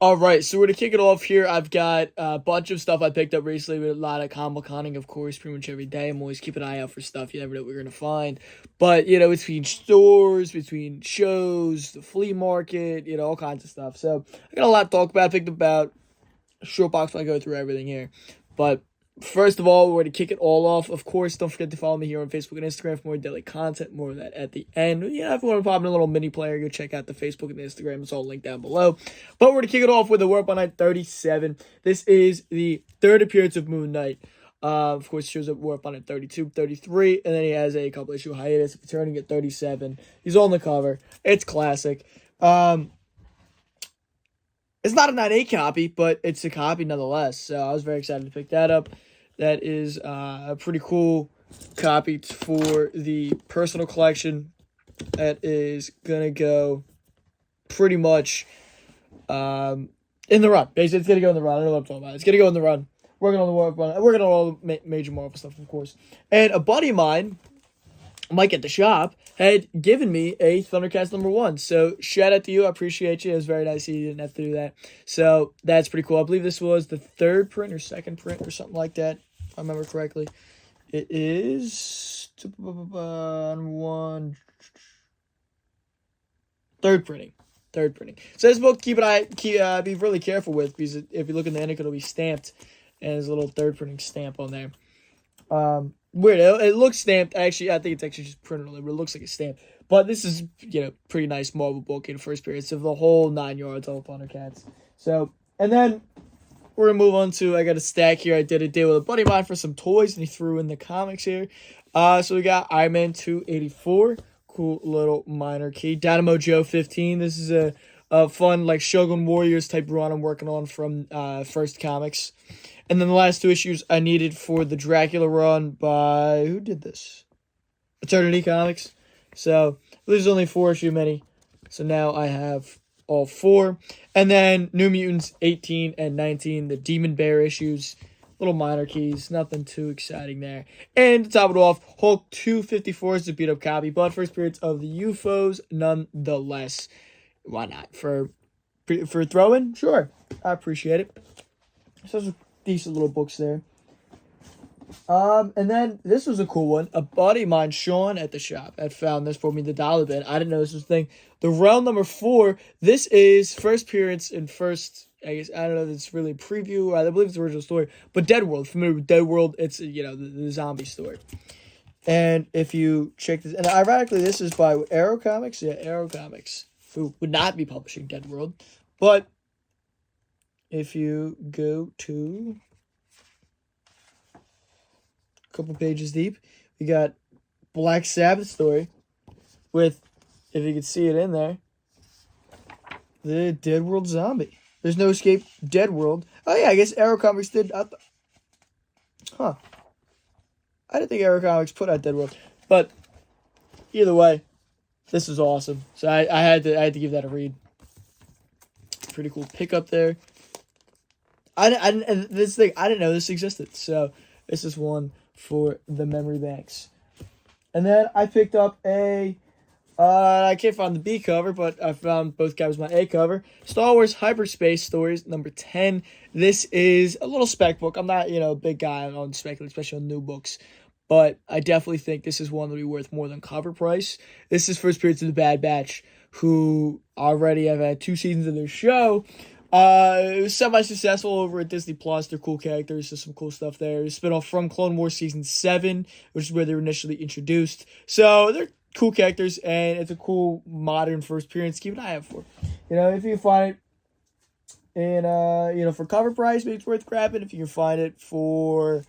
All right, so we're gonna kick it off here. I've got a bunch of stuff I picked up recently with a lot of comic conning, of course, pretty much every day. I'm always keeping an eye out for stuff. You never know what we're gonna find. But between stores, between shows, the flea market, all kinds of stuff. So I got a lot to talk about. I picked about a short box when I go through everything here. But first of all, we're going to kick it all off. Of course, don't forget to follow me here on Facebook and Instagram for more daily content, more of that at the end. If you want to pop in a little mini player, go check out the Facebook and the Instagram. It's all linked down below. But we're going to kick it off with the Warp on Night 37. This is the third appearance of Moon Knight. Of course, shows up Warp on at 32, 33, and then he has a couple issue hiatus, returning at 37. He's on the cover. It's classic. It's not a 9.8 copy, but it's a copy nonetheless. So I was very excited to pick that up. That is a pretty cool copy for the personal collection. That is going to go pretty much in the run. Basically, it's going to go in the run. I don't know what I'm talking about. It's going to go in the run. Working on the run. Working on all the major Marvel stuff, of course. And a buddy of mine, Mike at the shop, had given me a Thundercats #1. So shout out to you. I appreciate you. It was very nice. You didn't have to do that. So that's pretty cool. I believe this was the third print or second print or something like that, if I remember correctly. It is third printing. So this book, be really careful with, because if you look in the ink, it'll be stamped, and there's a little third printing stamp on there. Weird. It looks stamped. Actually, I think it's actually just printed on it, but it looks like a stamp. But this is, pretty nice Marvel book in first period. So the whole 9 yards of Thundercats. So, and then we're going to move on to, I got a stack here. I did a deal with a buddy of mine for some toys, and he threw in the comics here. So we got Iron Man 284. Cool little minor key. Dynamo Joe 15. This is a fun, like, Shogun Warriors type run I'm working on from First Comics. And then the last two issues I needed for the Dracula run by, who did this? Eternity Comics. So there's only 4 issue many. So now I have all 4. And then New Mutants 18 and 19, the Demon Bear issues. Little minor keys, nothing too exciting there. And to top it off, Hulk 254 is a beat up copy, but first periods of the UFOs nonetheless. Why not? For throw-in? Sure. I appreciate it. So those are decent little books there. And then this was a cool one. A buddy of mine, Sean, at the shop, had found this for me, the dollar bin. I didn't know this was a thing. The Realm #4. This is first appearance in first. I guess I don't know if it's really a preview. I believe it's the original story. But Dead World, familiar with Dead World? It's the zombie story. And if you check this, and ironically, this is by Arrow Comics. Yeah, Arrow Comics, who would not be publishing Dead World, but if you go to a couple pages deep, we got Black Sabbath story with, if you can see it in there, the Dead World zombie. There's No Escape, Dead World. Oh yeah, I guess Arrow Comics did. I didn't think Arrow Comics put out Dead World, but either way, this is awesome. So I had to give that a read. Pretty cool pickup there. I didn't know this existed, so this is one for the memory banks. And then I picked up I can't find the B cover, but I found both covers my A cover. Star Wars Hyperspace Stories #10. This is a little spec book. I'm not, a big guy on spec, especially on new books, but I definitely think this is one that will be worth more than cover price. This is first appearance of the Bad Batch, who already have had 2 seasons of their show. It was semi-successful over at Disney Plus. They're cool characters. There's some cool stuff there. It's a spin-off from Clone Wars Season 7, which is where they were initially introduced. So they're cool characters, and it's a cool modern first appearance. Keep an eye out for. If you can find it in, for cover price, maybe it's worth grabbing. If you can find it for,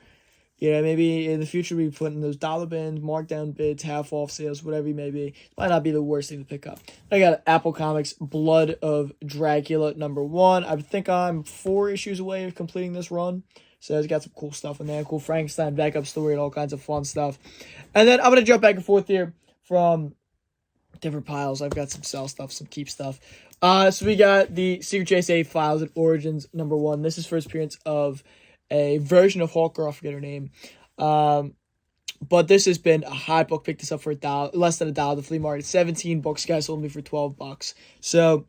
maybe in the future we put in those dollar bins, markdown bids, half off sales, whatever it may be. Might not be the worst thing to pick up. I got Apple Comics Blood of Dracula #1. I think I'm 4 issues away of completing this run. So it's got some cool stuff in there. Cool Frankenstein backup story and all kinds of fun stuff. And then I'm going to jump back and forth here from different piles. I've got some sell stuff, some keep stuff. So we got the Secret JSA Files and Origins #1. This is first appearance of a version of Hulk Girl, I forget her name. But this has been a high book. Picked this up for less than $1 at the flea market. 17 books, guys sold me for $12. So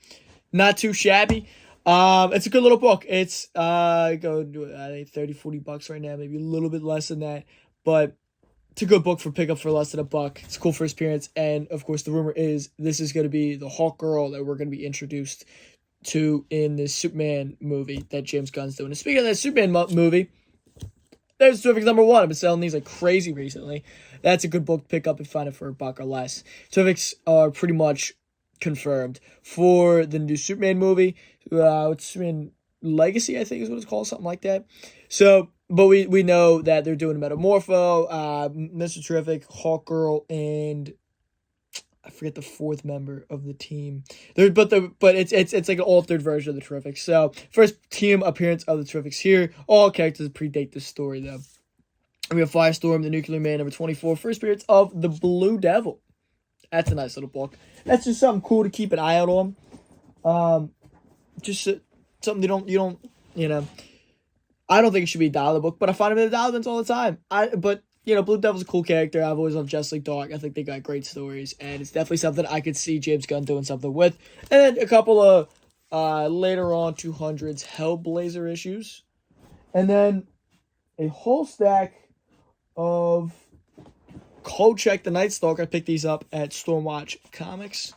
not too shabby. It's a good little book. It's going to I think 30, $40 right now, maybe a little bit less than that, but it's a good book for pickup for less than $1. It's a cool first appearance, and of course, the rumor is this is going to be the Hawk Girl that we're going to be introduced to in the Superman movie that James Gunn's doing. And speaking of that Superman movie, there's Terrifics #1. I've been selling these like crazy recently. That's a good book to pick up and find it for $1 or less. Terrifics are pretty much confirmed for the new Superman movie. It's Superman Legacy, I think is what it's called, something like that. So, but we know that they're doing Metamorpho, Mr. Terrific, Hawk Girl, and I forget the fourth member of the team. But it's like an altered version of the Terrifics. So first team appearance of the Terrifics here. All characters predate this story though. We have Firestorm, the Nuclear Man, #24, first appearance of the Blue Devil. That's a nice little book. That's just something cool to keep an eye out on. Just something you know. I don't think it should be a dollar book, but I find them in the dollar bins all the time. But Blue Devil's a cool character. I've always loved Just Like Dark. I think they got great stories, and it's definitely something I could see James Gunn doing something with. And then a couple of later on 200s Hellblazer issues, and then a whole stack of Kolchak the Night Stalker. I picked these up at Stormwatch Comics.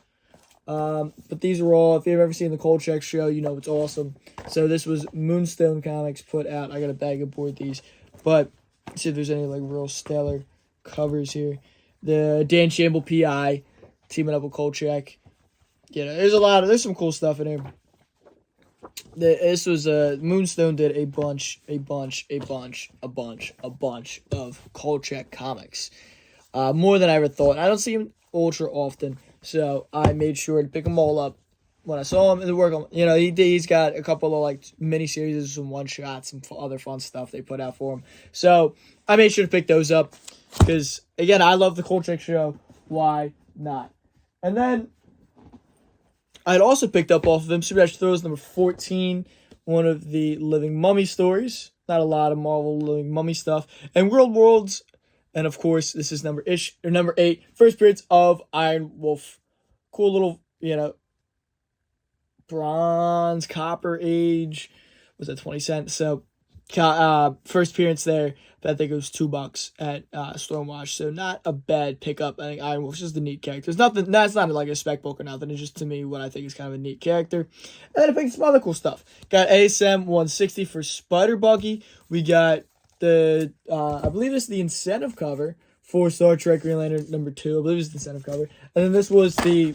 But these are all, if you've ever seen the Kolchak show, you know it's awesome. So this was Moonstone Comics put out. I got a bag of board these. But see if there's any like real stellar covers here. The Dan Shamble PI teaming up with Kolchak. There's some cool stuff in here. This was Moonstone did a bunch of Kolchak comics. More than I ever thought. I don't see him ultra often, so I made sure to pick them all up when I saw him and work on. He's got a couple of like mini series, some one shots, some other fun stuff they put out for him. So I made sure to pick those up because again, I love the Kolchak show. Why not? And then I'd also picked up off of him Super Throws #14, one of the Living Mummy stories. Not a lot of Marvel Living Mummy stuff, and Worlds. And of course, this is number 8, first appearance of Iron Wolf. Cool little, bronze, copper age. Was that 20 cents? So, first appearance there. But I think it was $2 at Stormwatch. So, not a bad pickup. I think Iron Wolf's just a neat character. That's not like a spec book or nothing. It's just to me what I think is kind of a neat character. And then I picked some other cool stuff. Got ASM 160 for Spider Buggy. We got I believe this is the incentive cover for Star Trek Green Lantern #2. I believe it's the incentive cover. And then this was I'm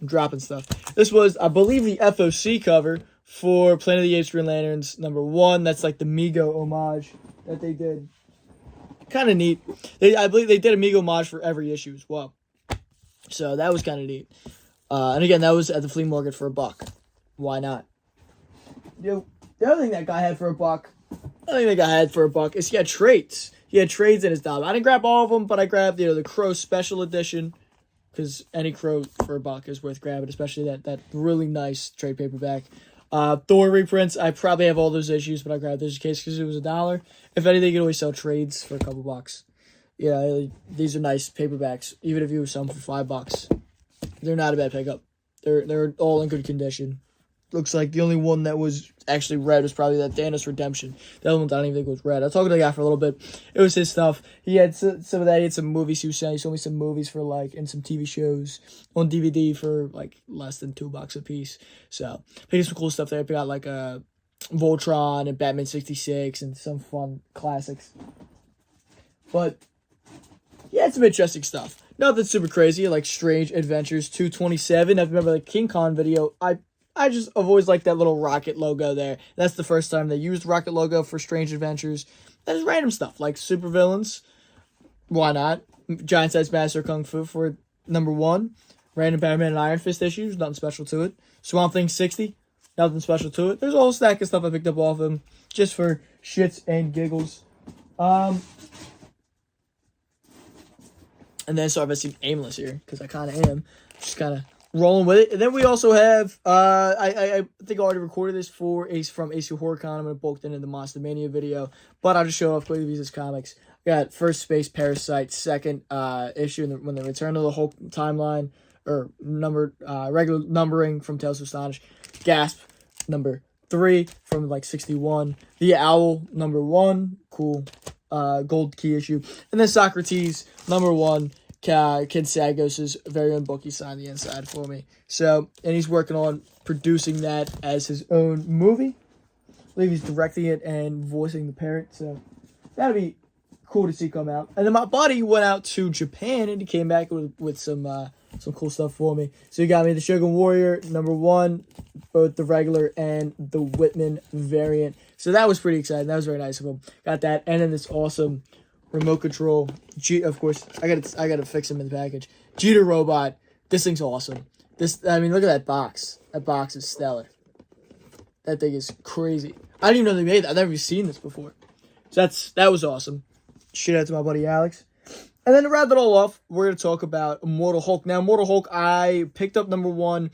dropping stuff. This was, I believe, the FOC cover for Planet of the Apes Green Lanterns #1. That's like the Mego homage that they did. Kind of neat. I believe they did a Mego homage for every issue as well. So that was kind of neat. And again, that was at the flea market for $1. Why not? The other thing that guy had for $1, is he had trades. He had trades in his dom. I didn't grab all of them, but I grabbed, the Crow Special Edition, because any Crow for $1 is worth grabbing, especially that really nice trade paperback. Thor reprints, I probably have all those issues, but I grabbed this in case because it was $1. If anything, you can always sell trades for a couple bucks. These are nice paperbacks, even if you sell them for $5. They're not a bad pickup. They're all in good condition. Looks like the only one that was actually red was probably that Thanos Redemption. The other one I don't even think was red. I was talking to the guy for a little bit. It was his stuff. He had some of that. He had some movies he was selling. He sold me some movies for and some TV shows on DVD for less than $2 a piece. So picked some cool stuff there. I got Voltron and Batman 66 and some fun classics. But he had some interesting stuff. Nothing super crazy, like Strange Adventures 227. I remember the King Kong video. I've always liked that little rocket logo there. That's the first time they used rocket logo for Strange Adventures. There's random stuff like supervillains. Why not? Giant Size Master Kung Fu for #1. Random Batman and Iron Fist issues. Nothing special to it. Swamp Thing 60. Nothing special to it. There's a whole stack of stuff I picked up off him just for shits and giggles. And then sorry if I seem aimless here because I kind of am. Just kind of rolling with it. And then we also have, I think I already recorded this from AC HorrorCon. I'm going to bulk that into the Monster Mania video. But I'll just show off quickly these comics. I got First Space Parasite, second issue, when they return to the whole timeline, or regular numbering from Tales of Astonish. Gasp. number 3 from like 61. The Owl, number 1, cool gold key issue. And then Socrates, number 1, Kid Sagos' very own book. He signed the inside for me. So, and he's working on producing that as his own movie. I believe he's directing it and voicing the parrot. So, that'd be cool to see come out. And then my buddy went out to Japan and he came back with some cool stuff for me. So he got me the Shogun Warrior, number 1, both the regular and the Whitman variant. So that was pretty exciting. That was very nice of him. Got that. And then this awesome remote control. Of course, I gotta fix him in the package. Jeter Robot. This thing's awesome. Look at that box. That box is stellar. That thing is crazy. I didn't even know they made that. I've never seen this before. So that was awesome. Shout out to my buddy Alex. And then to wrap it all off, we're going to talk about Immortal Hulk. Now, Immortal Hulk, I picked up number 1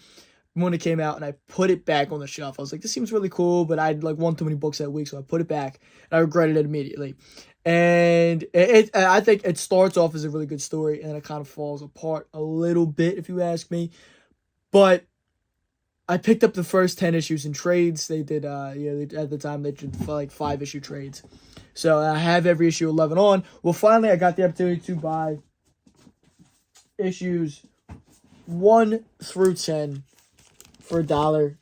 when it came out, and I put it back on the shelf. I was like, this seems really cool, but I'd won too many books that week, so I put it back, and I regretted it immediately. And I think it starts off as a really good story, and then it kind of falls apart a little bit, if you ask me. But I picked up the first 10 issues in trades. They did, at the time, they did 5-issue trades. So I have every issue 11 on. Well, finally, I got the opportunity to buy issues 1 through 10 for $1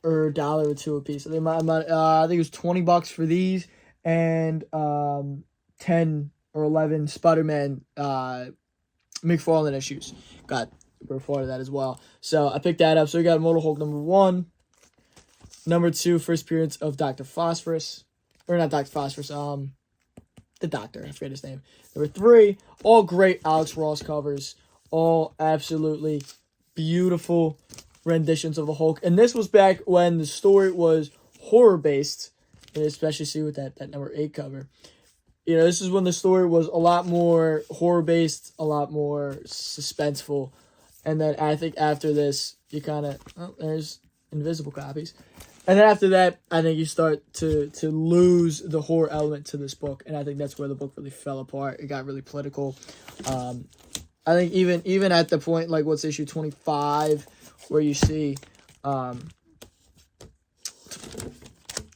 or $1 or $2 a piece. I think it was $20 for these and 10 or 11 Spider-Man McFarlane issues. Got part of that as well. So I picked that up. So we got Immortal Hulk number 1, number 2, first appearance of Dr. Phosphorus. Or not Dr. Phosphorus, the Doctor, I forget his name. Number 3, all great Alex Ross covers. All absolutely beautiful renditions of the Hulk. And this was back when the story was horror-based. And especially see with that number 8 cover. This is when the story was a lot more horror-based, a lot more suspenseful. And then I think after this, you kind of... Oh, there's invisible copies. And then after that, I think you start to lose the horror element to this book. And I think that's where the book really fell apart. It got really political. I think even at the point, like, what's issue 25, where you see... Another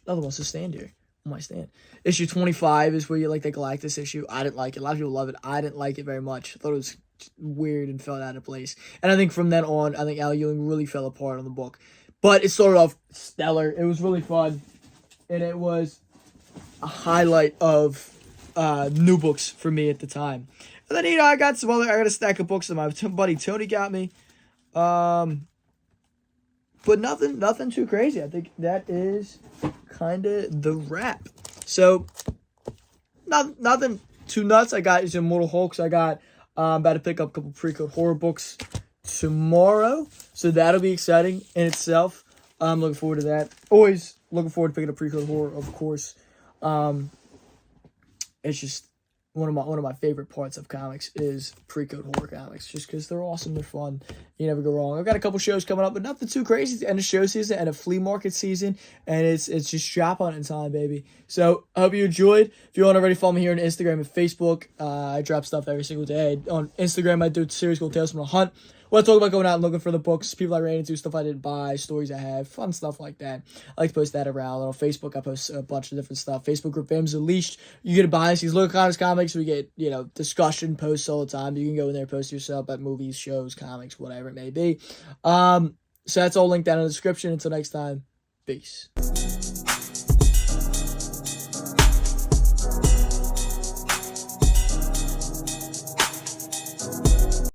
one's to stand here on my stand. Issue 25 is where you like the Galactus issue. I didn't like it. A lot of people love it. I didn't like it very much. I thought it was weird and fell out of place. And I think from then on, I think Al Ewing really fell apart on the book. But it started off stellar. It was really fun. And it was a highlight of new books for me at the time. And then, I got a stack of books that my buddy Tony got me. But nothing too crazy. I think that is kind of the wrap. So, nothing too nuts. I got some Immortal Hulks. I got about to pick up a couple pre-code horror books tomorrow. So that'll be exciting in itself. I'm looking forward to that. Always looking forward to picking up pre-code horror, of course. It's just one of my favorite parts of comics is pre-code horror comics, just because they're awesome, they're fun. You never go wrong. I've got a couple shows coming up, but nothing too crazy. It's the end of show season and a flea market season, and it's just shop hunting time, baby. So I hope you enjoyed. If you don't already follow me here on Instagram and Facebook, I drop stuff every single day. On Instagram, I do a series called Tales from a Hunt. When I talk about going out and looking for the books, people I ran into, stuff I didn't buy, stories I have, fun stuff like that. I like to post that around. On Facebook, I post a bunch of different stuff. Facebook group Fandoms Unleashed. You get a behind the scenes look at comics. We get, discussion posts all the time. You can go in there, post yourself about movies, shows, comics, whatever it may be. So that's all linked down in the description. Until next time, peace.